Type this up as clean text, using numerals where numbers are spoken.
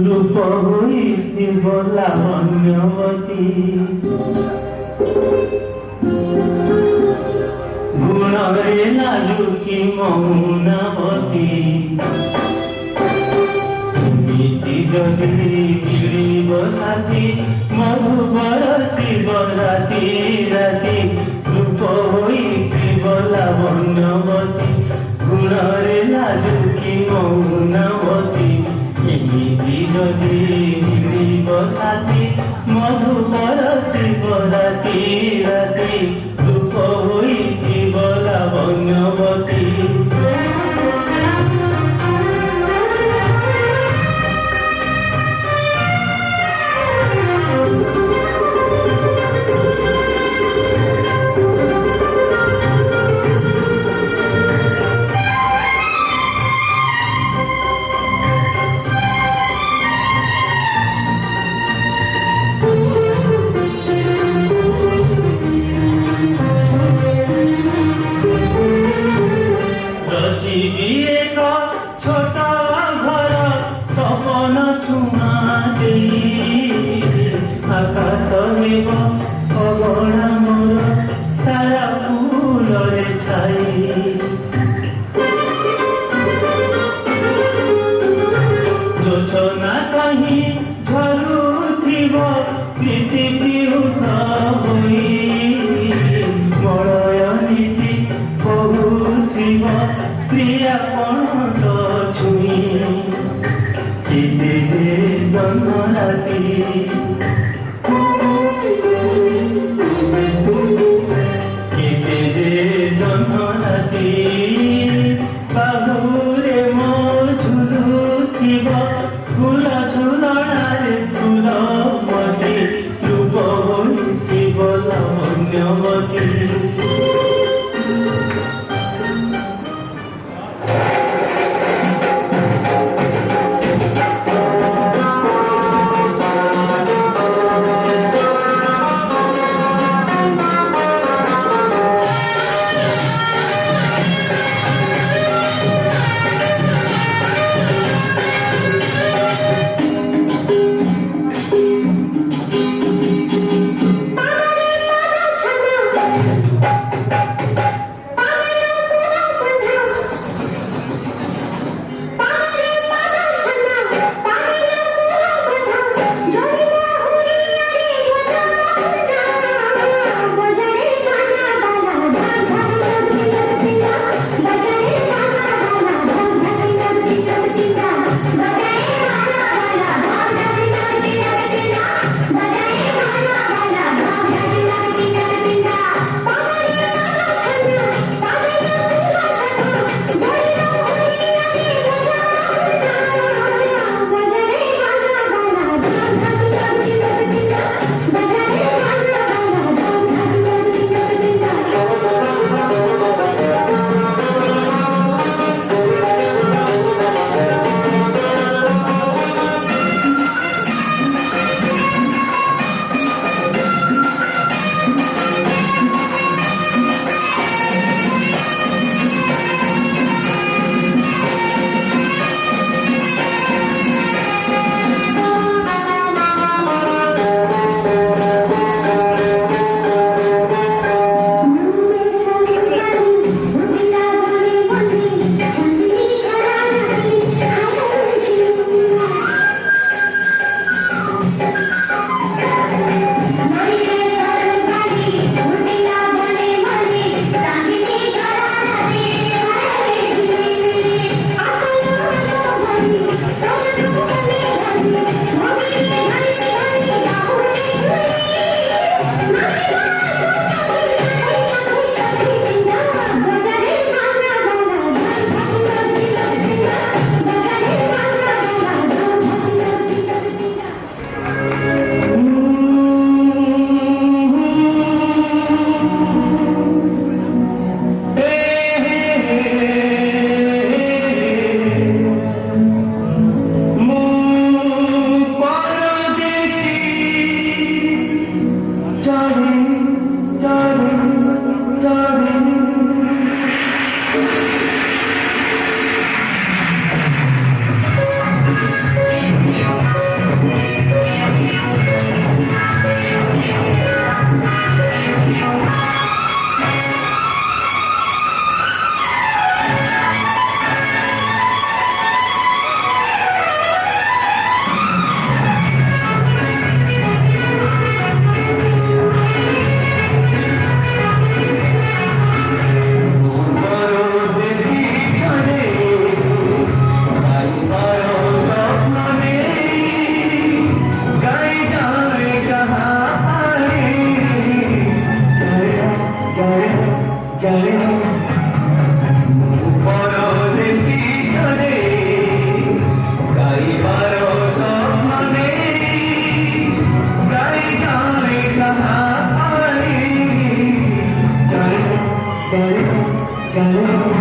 রূপ হইথিব লাবণ্যবতী গুণরে লালুকি মৌনবতী এমিতি যদি মিলিব সাথী মধু বরসিব রাতি রাতি রূপ হইথিব লাবণ্যবতী গুণরে লালুকি মৌনবতী এমিতি যদি মিলিব সাথী মধু বরসিব রাতি রাতি রূপ হইথিব লাবণ্যবতী ছোট ঘর সপন ছুঁয়া দেই আকাশ হেব অগণা মোর তারা ফুলরে ছাই যোচনা কাহি ঝরুথিব প্রীতি পিউষ হই মଳୟ ନୀତି କହୁଥିବ ପ୍ରିୟା ପଣତ ଛୁଇଁ କେତେ ଯେ ଜହ୍ନ ରାତି କେତେ ଯେ ଜହ୍ନ ରାତି ବାହୁରେ ମୋ ଝୁଲୁଥିବ ଫୁଲ ଝୁଲଣାରେ ଫୁଲ ମତେ ରୂପ ହୋଇଥିବ ଲାବଣ୍ୟବତୀ চলে পরদেশি চলে গাইবার স্বপ্নে গাই গাই কাহানি চলে চলে চলে